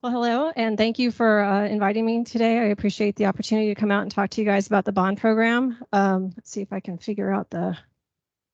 Well, hello, and thank you for inviting me today. I appreciate the opportunity to come out and talk to you guys about the bond program. Let's see if I can figure out there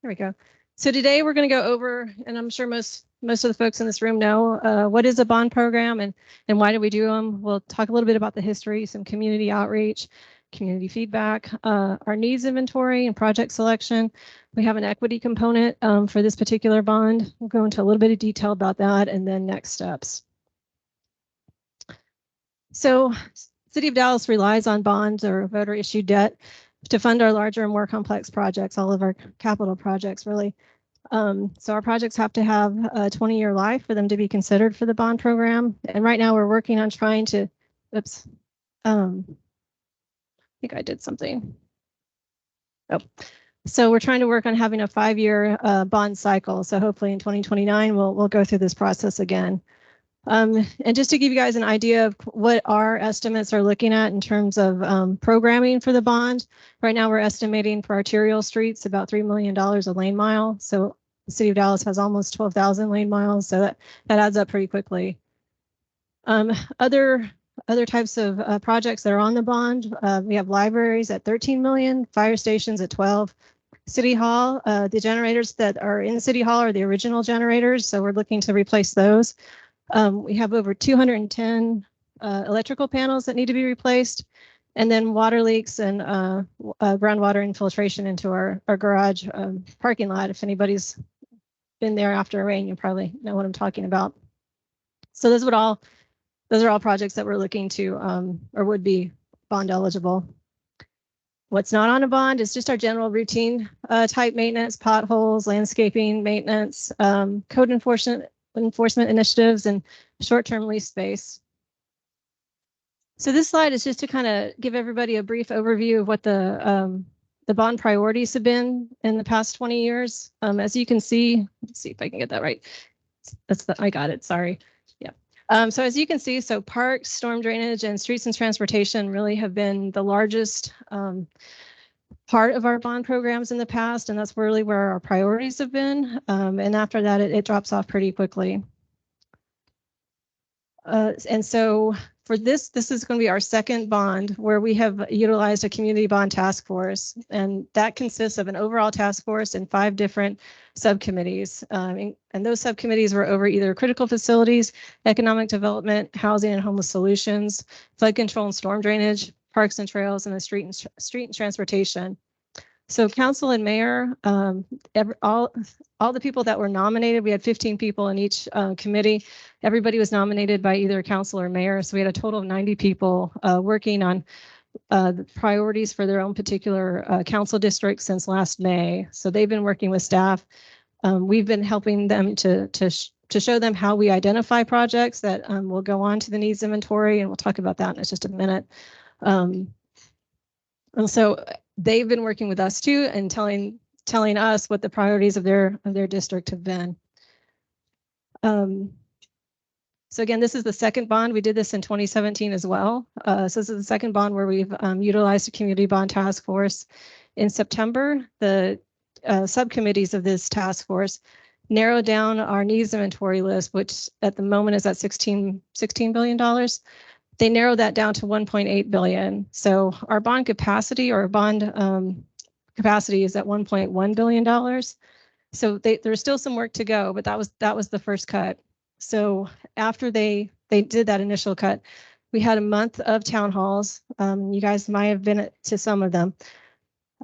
we go. So today we're going to go over, and I'm sure most of the folks in this room know what is a bond program and why do we do them. We'll talk a little bit about the history, some community outreach, community feedback, our needs inventory and project selection. We have an equity component for this particular bond. We'll go into a little bit of detail about that and then next steps. So City of Dallas relies on bonds or voter issued debt to fund our larger and more complex projects, all of our capital projects really. So our projects have to have a 20-year life for them to be considered for the bond program. And right now we're working on trying to, oops, I think I did something. Oh, so we're trying to work on having a 5-year bond cycle. So hopefully in 2029, we'll go through this process again. And just to give you guys an idea of what our estimates are looking at in terms of programming for the bond, right now we're estimating for arterial streets about $3 million a lane mile. So the City of Dallas has almost 12,000 lane miles, so that adds up pretty quickly. Other types of projects that are on the bond, we have libraries at 13 million, fire stations at 12. City Hall, the generators that are in City Hall are the original generators, so we're looking to replace those. We have over 210 electrical panels that need to be replaced, and then water leaks and groundwater infiltration into our garage parking lot. If anybody's been there after a rain, you probably know what I'm talking about. So those are all projects that we're looking to or would be bond eligible. What's not on a bond is just our general routine type maintenance, potholes, landscaping maintenance, code enforcement initiatives, and short-term lease space. So this slide is just to kind of give everybody a brief overview of what the bond priorities have been in the past 20 years. As you can see, let's see if I can get that right. I got it, sorry. Yeah. So as you can see, so parks, storm drainage, and streets and transportation really have been the largest part of our bond programs in the past, and that's really where our priorities have been. And after that, it drops off pretty quickly. And so for this is going to be our second bond where we have utilized a community bond task force, and that consists of an overall task force and 5 different subcommittees. And those subcommittees were over either critical facilities, economic development, housing and homeless solutions, flood control and storm drainage, parks and trails, and the street and transportation. So council and mayor, all the people that were nominated, we had 15 people in each committee. Everybody was nominated by either council or mayor. So we had a total of 90 people working on the priorities for their own particular council district since last May. So they've been working with staff. We've been helping them to show them how we identify projects that will go on to the needs inventory, and we'll talk about that in just a minute. And so they've been working with us too and telling us what the priorities of their district have been. So again, this is the second bond. We did this in 2017 as well. So this is the second bond where we've utilized a community bond task force. In September, the subcommittees of this task force narrowed down our needs inventory list, which at the moment is at $16 billion. They narrowed that down to 1.8 billion. So our bond capacity or bond capacity is at $1.1 billion. So there's still some work to go, but that was the first cut. So after they did that initial cut, we had a month of town halls. You guys might have been to some of them.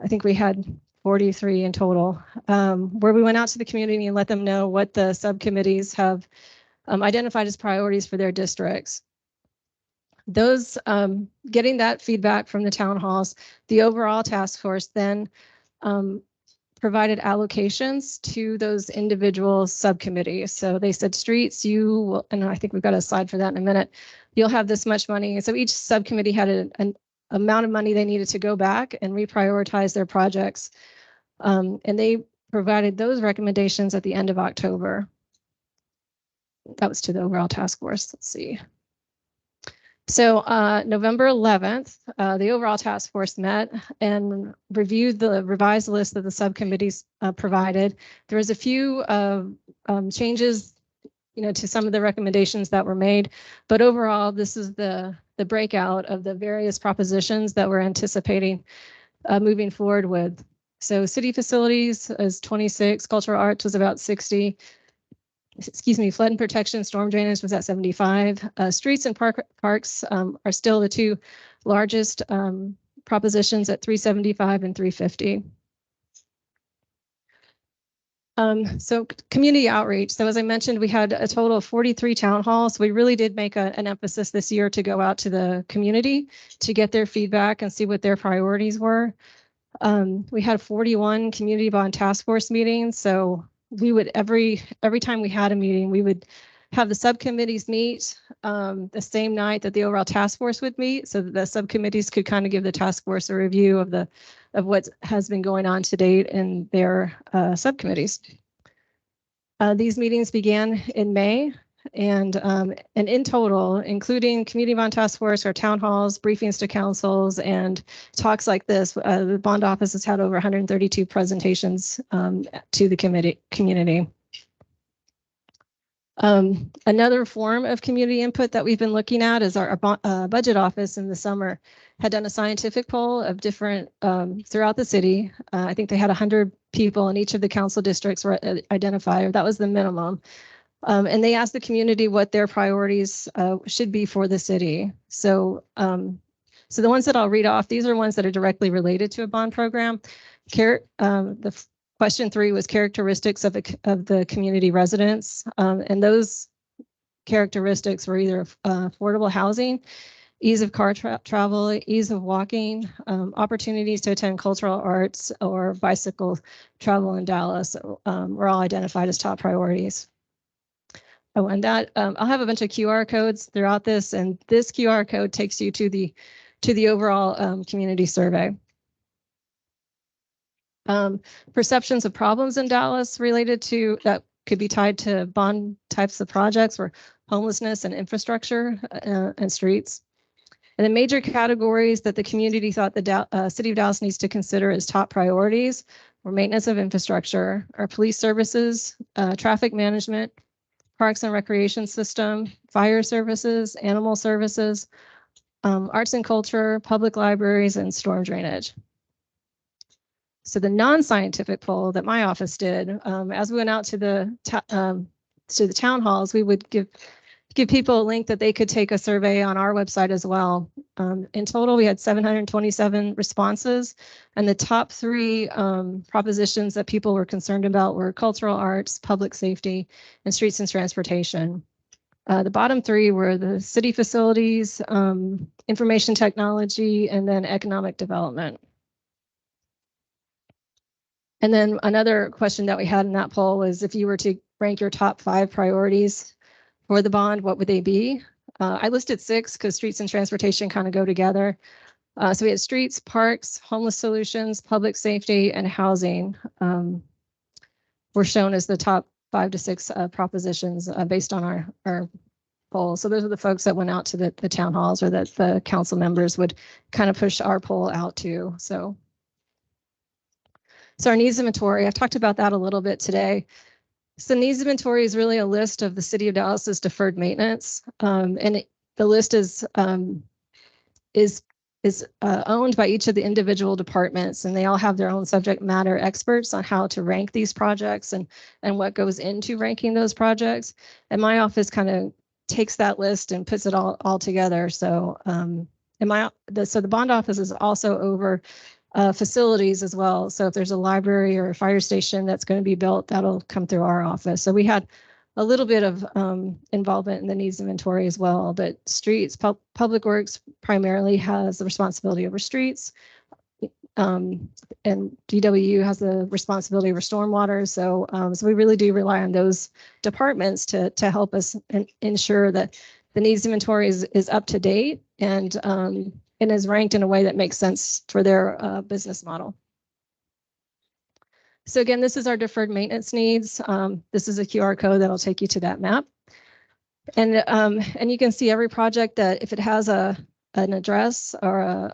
I think we had 43 in total, where we went out to the community and let them know what the subcommittees have identified as priorities for their districts. Those getting that feedback from the town halls, the overall task force then provided allocations to those individual subcommittees. So they said streets, you will, and I think we've got a slide for that in a minute, you'll have this much money. So each subcommittee had an amount of money they needed to go back and reprioritize their projects. And they provided those recommendations at the end of October. That was to the overall task force. Let's see. So November 11th, the overall task force met and reviewed the revised list that the subcommittees provided. There was a few changes to some of the recommendations that were made. But overall, this is the breakout of the various propositions that we're anticipating moving forward with. So city facilities is 26, cultural arts was about 60. Excuse me, flood and protection, storm drainage was at 75. Streets and parks are still the two largest propositions at 375 and 350. So community outreach. So as I mentioned, we had a total of 43 town halls. We really did make an emphasis this year to go out to the community to get their feedback and see what their priorities were. We had 41 community bond task force meetings. So we would every time we had a meeting, we would have the subcommittees meet the same night that the overall task force would meet, so that the subcommittees could kind of give the task force a review of what has been going on to date in their subcommittees. These meetings began in May, and in total, including community bond task force, our town halls, briefings to councils, and talks like this, the bond office has had over 132 presentations to the community. Another form of community input that we've been looking at is our budget office in the summer had done a scientific poll of different throughout the city. I think they had 100 people in each of the council districts were identified. That was the minimum. And they asked the community what their priorities should be for the city. So, so the ones that I'll read off, these are ones that are directly related to a bond program. The question 3 was characteristics of the community residents, and those characteristics were either affordable housing, ease of car travel, ease of walking, opportunities to attend cultural arts, or bicycle travel in Dallas were all identified as top priorities. Oh, and that I'll have a bunch of QR codes throughout this, and this QR code takes you to the overall community survey. Perceptions of problems in Dallas related to that could be tied to bond types of projects were homelessness and infrastructure and streets. And the major categories that the community thought the city of Dallas needs to consider as top priorities were maintenance of infrastructure, our police services, traffic management, parks and recreation system, fire services, animal services, arts and culture, public libraries, and storm drainage. So the non-scientific poll that my office did, as we went out to the town halls, we would give people a link that they could take a survey on our website as well. In total, we had 727 responses, and the top 3 propositions that people were concerned about were cultural arts, public safety, and streets and transportation. The bottom 3 were the city facilities, information technology, and then economic development. And then another question that we had in that poll was, if you were to rank your top 5 priorities for the bond, what would they be? I listed 6 because streets and transportation kind of go together. So we had streets, parks, homeless solutions, public safety, and housing were shown as the top 5 to 6 propositions based on our poll. So those are the folks that went out to the town halls, or that the council members would kind of push our poll out to. So our needs inventory, I've talked about that a little bit today. So needs inventory is really a list of the city of Dallas's deferred maintenance, and the list is owned by each of the individual departments, and they all have their own subject matter experts on how to rank these projects and what goes into ranking those projects. And my office kind of takes that list and puts it all together. So the bond office is also over facilities as well. So if there's a library or a fire station that's going to be built, that'll come through our office. So we had a little bit of involvement in the needs inventory as well, but streets, public works primarily has the responsibility over streets, and DWU has the responsibility over stormwater. So we really do rely on those departments to help us ensure that the needs inventory is up to date and is ranked in a way that makes sense for their business model. So again, this is our deferred maintenance needs. This is a QR code that'll take you to that map. And you can see every project that if it has an address or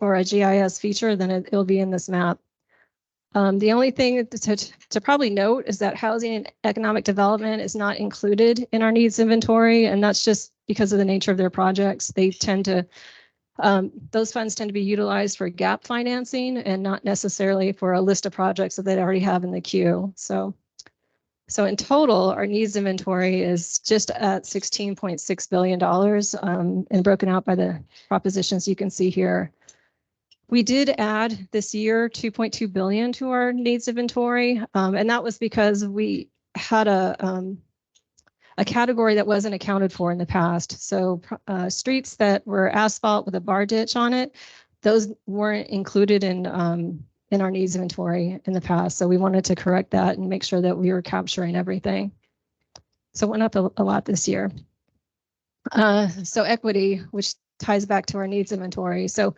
a GIS feature, then it'll be in this map. The only thing to probably note is that housing and economic development is not included in our needs inventory, and that's just because of the nature of their projects. They tend to, those funds tend to be utilized for gap financing and not necessarily for a list of projects that they already have in the queue. So in total, our needs inventory is just at $16.6 billion, and broken out by the propositions you can see here. We did add this year $2.2 billion to our needs inventory, and that was because we had a category that wasn't accounted for in the past. So streets that were asphalt with a bar ditch on it, those weren't included in our needs inventory in the past. So we wanted to correct that and make sure that we were capturing everything. So it went up a lot this year. So equity, which ties back to our needs inventory. So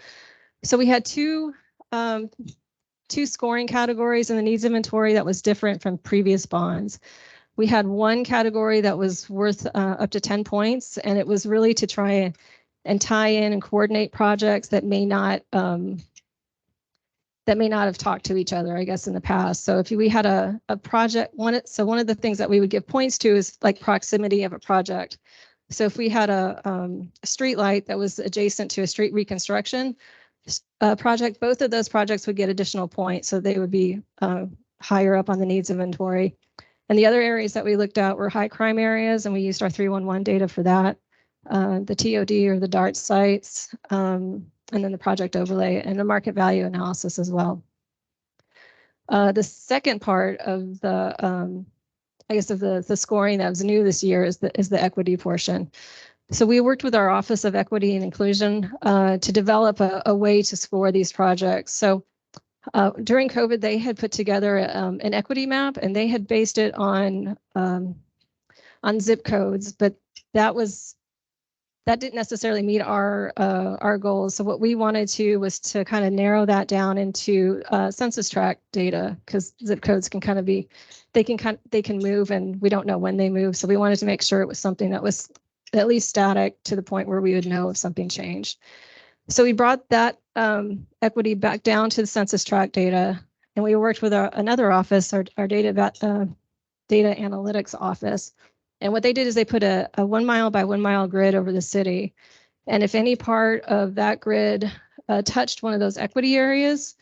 we had two scoring categories in the needs inventory that was different from previous bonds. We had one category that was worth up to 10 points, and it was really to try and tie in and coordinate projects that may not have talked to each other, I guess, in the past. So if we had a project, one of the things that we would give points to is like proximity of a project. So if we had a street light that was adjacent to a street reconstruction project, both of those projects would get additional points. So they would be higher up on the needs inventory. And the other areas that we looked at were high crime areas, and we used our 311 data for that, the TOD or the DART sites, and then the project overlay and the market value analysis as well. The second part of the, I guess, of the scoring that was new this year is the equity portion. So we worked with our Office of Equity and Inclusion to develop a way to score these projects. So during COVID, they had put together an equity map, and they had based it on zip codes, but that didn't necessarily meet our goals. So what we wanted to was to kind of narrow that down into census tract data, because zip codes can kind of be, they can move, and we don't know when they move. So we wanted to make sure it was something that was at least static to the point where we would know if something changed. So we brought that equity back down to the census tract data, and we worked with another office, our data analytics office. And what they did is they put a 1 mile by 1 mile grid over the city. And if any part of that grid touched one of those equity areas,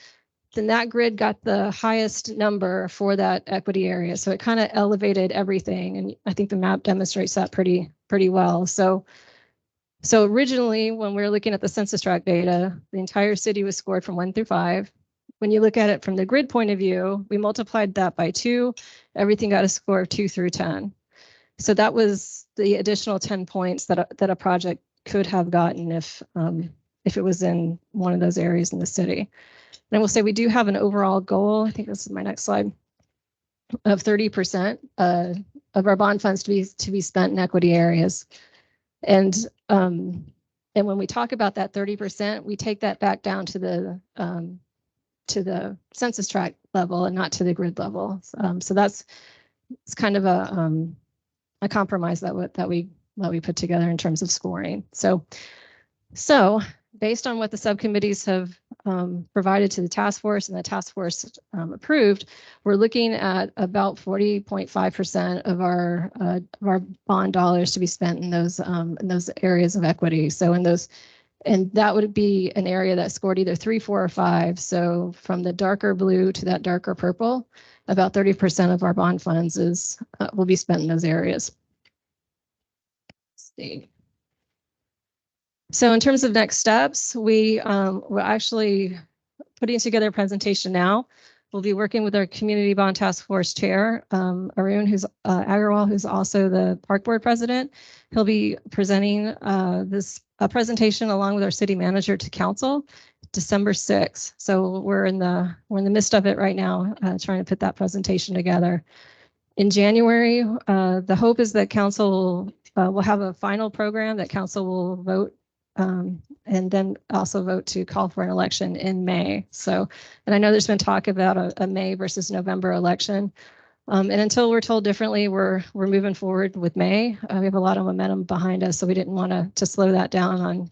then that grid got the highest number for that equity area. So it kind of elevated everything. And I think the map demonstrates that pretty well. So originally, when we were looking at the census tract data, the entire city was scored from 1 through 5. When you look at it from the grid point of view, we multiplied that by 2. Everything got a score of 2 through 10. So that was the additional 10 points that a project could have gotten if it was in one of those areas in the city. And I will say we do have an overall goal, I think this is my next slide, of 30% of our bond funds to be spent in equity areas. And when we talk about that 30%, we take that back down to the census tract level and not to the grid level. So it's kind of a compromise that we put together in terms of scoring. So based on what the subcommittees have provided to the task force and the task force approved, we're looking at about 40.5% of our bond dollars to be spent in those areas of equity. So and that would be an area that scored either 3, 4, or 5. So from the darker blue to that darker purple, about 30% of our bond funds will be spent in those areas. Let's see. So in terms of next steps, we're actually putting together a presentation now. We'll be working with our Community Bond Task Force Chair, Arun Agarwal, who's also the Park Board President. He'll be presenting this presentation along with our City Manager to Council December 6th. So we're in the midst of it right now, trying to put that presentation together. In January, the hope is that Council will have a final program that Council will vote, and then also vote to call for an election in May. So, and I know there's been talk about a May versus November election. And until we're told differently, we're moving forward with May. We have a lot of momentum behind us, so we didn't want to slow that down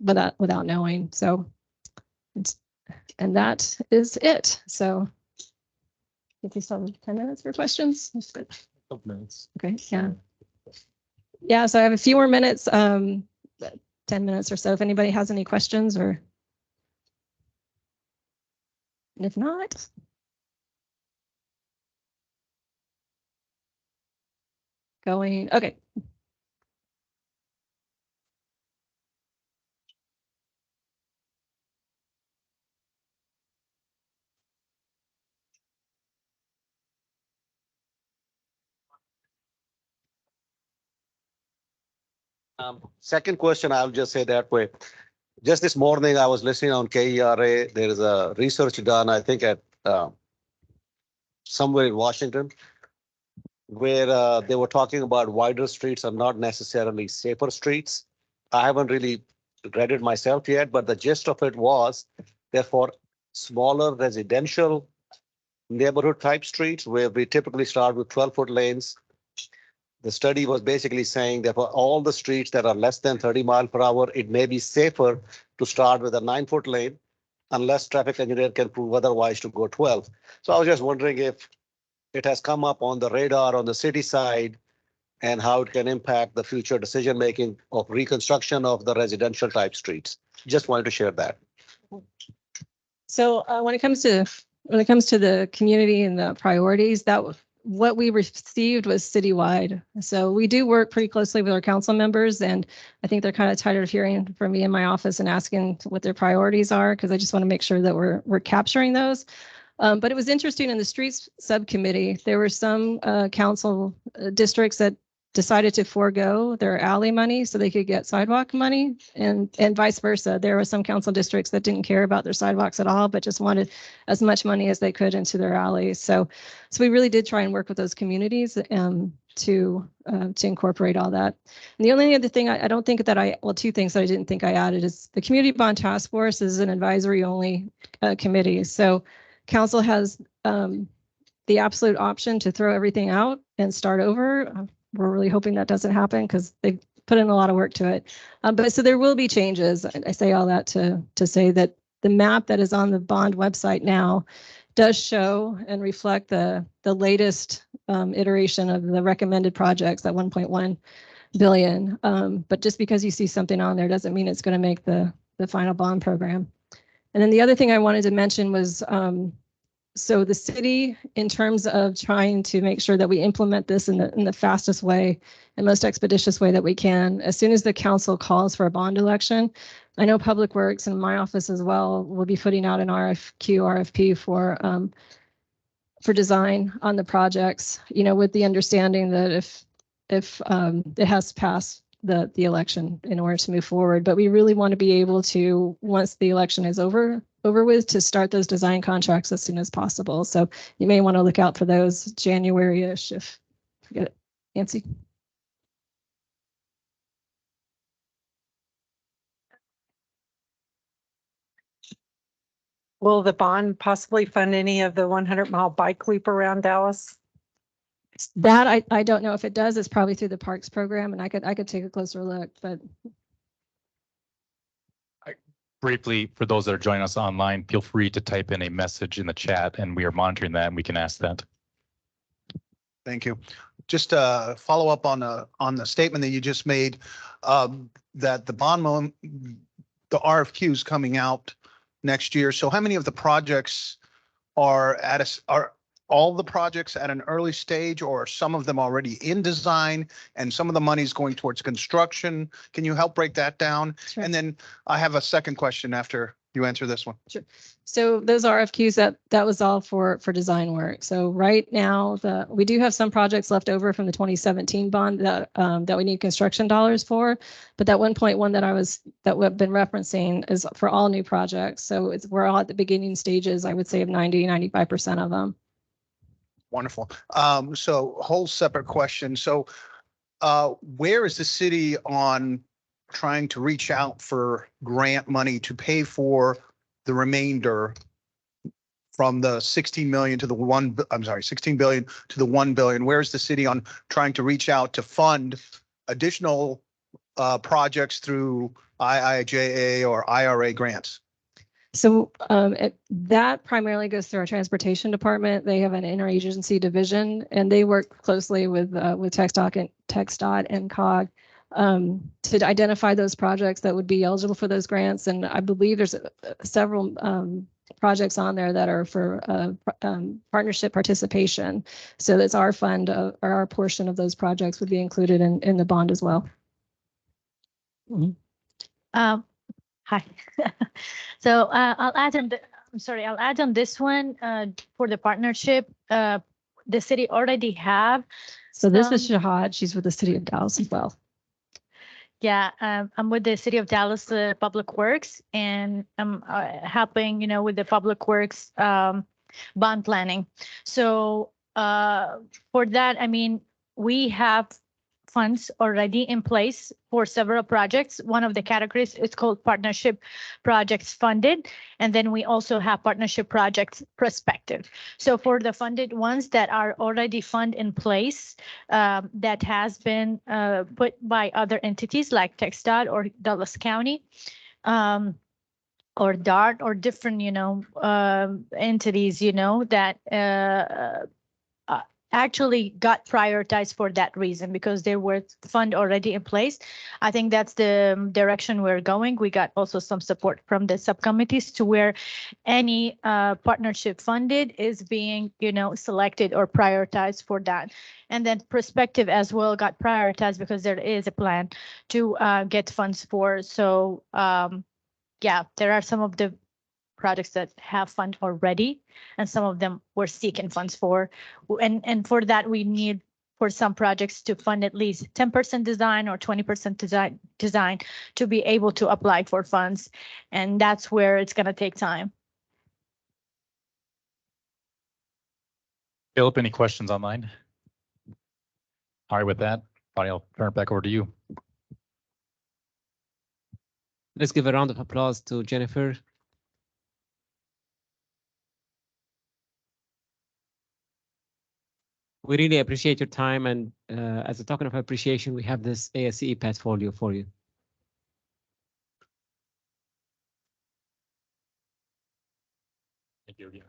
without knowing. So, and that is it. So If you still have 10 minutes for questions. Couple minutes. Okay, yeah. Yeah, so I have a few more minutes, 10 minutes or so, if anybody has any questions or. And if not. Going, okay. Second question, I'll just say that way. Just this morning, I was listening on KERA. There is a research done, I think, at somewhere in Washington, where they were talking about wider streets are not necessarily safer streets. I haven't really read it myself yet, but the gist of it was that for smaller residential neighborhood type streets, where we typically start with 12-foot lanes, the study was basically saying that for all the streets that are less than 30 miles per hour, it may be safer to start with a 9-foot lane unless traffic engineer can prove otherwise to go 12. So I was just wondering if it has come up on the radar on the city side and how it can impact the future decision making of reconstruction of the residential type streets. Just wanted to share that. So when it comes to the community and the priorities, what we received was citywide. So we do work pretty closely with our council members, and I think they're kind of tired of hearing from me in my office and asking what their priorities are, because I just want to make sure that we're capturing those. But it was interesting in the streets subcommittee, there were some council districts that decided to forego their alley money so they could get sidewalk money, and vice versa. There were some council districts that didn't care about their sidewalks at all, but just wanted as much money as they could into their alleys. So we really did try and work with those communities to incorporate all that. And the only other thing I don't think that two things that I didn't think I added is the Community Bond Task Force is an advisory only committee. So council has the absolute option to throw everything out and start over. We're really hoping that doesn't happen because they put in a lot of work to it. But so there will be changes. I say all that to say that the map that is on the bond website now does show and reflect the latest iteration of the recommended projects, that 1.1 billion. But just because you see something on there doesn't mean it's going to make the final bond program. And then the other thing I wanted to mention was so the city, in terms of trying to make sure that we implement this in the fastest way and most expeditious way that we can, as soon as the council calls for a bond election, I know Public Works and my office as well will be putting out an RFP for design on the projects, with the understanding that if it has to pass the election in order to move forward. But we really want to be able to, once the election is over with, to start those design contracts as soon as possible. So you may want to look out for those January-ish if you get it. Nancy? Will the bond possibly fund any of the 100-mile bike loop around Dallas? That I don't know if it does. It's probably through the parks program, and I could take a closer look, but. Briefly, for those that are joining us online, feel free to type in a message in the chat and we are monitoring that and we can ask that. Thank you. Just to follow up on the statement that you just made, that the RFQ is coming out next year. So how many of the projects are all the projects at an early stage, or are some of them already in design and some of the money is going towards construction? Can you help break that down? Sure. And then I have a second question after you answer this one. Sure. So those RFQs, that was all for design work. So right now, we do have some projects left over from the 2017 bond that we need construction dollars for, but that 1.1 that we've been referencing is for all new projects. So we're all at the beginning stages, I would say, of 95% of them. Wonderful. So whole separate question. So where is the city on trying to reach out for grant money to pay for the remainder from the 16 million to the 16 billion to the 1 billion? Where is the city on trying to reach out to fund additional projects through IIJA or IRA grants? So that primarily goes through our transportation department. They have an interagency division, and they work closely with TxDOT and COG to identify those projects that would be eligible for those grants. And I believe there's several projects on there that are for partnership participation. So that's our fund or our portion of those projects would be included in the bond as well. Hi. So I'll add on. I'll add on this one for the partnership. The city already have. So this is Shahad. She's with the city of Dallas as well. Yeah, I'm with the City of Dallas Public Works, and I'm helping, with the Public Works bond planning. So for that, I mean, we have funds already in place for several projects. One of the categories is called partnership projects funded. And then we also have partnership projects prospective. So for the funded ones that are already fund in place, that has been put by other entities like TxDOT or Dallas County, or DART or different, entities, that actually got prioritized for that reason because there were fund already in place. I think that's the direction we're going. We got also some support from the subcommittees to where any partnership funded is being, selected or prioritized for that. And then prospective as well got prioritized because there is a plan to get funds for. So yeah, there are some of the projects that have fund already, and some of them we're seeking funds for. And for that, we need for some projects to fund at least 10% design or 20% design to be able to apply for funds. And that's where it's going to take time. Philip, any questions online? All right, with that, Bonnie, I'll turn it back over to you. Let's give a round of applause to Jennifer. We really appreciate your time, and as a token of appreciation, we have this ASCE portfolio for you. Thank you again.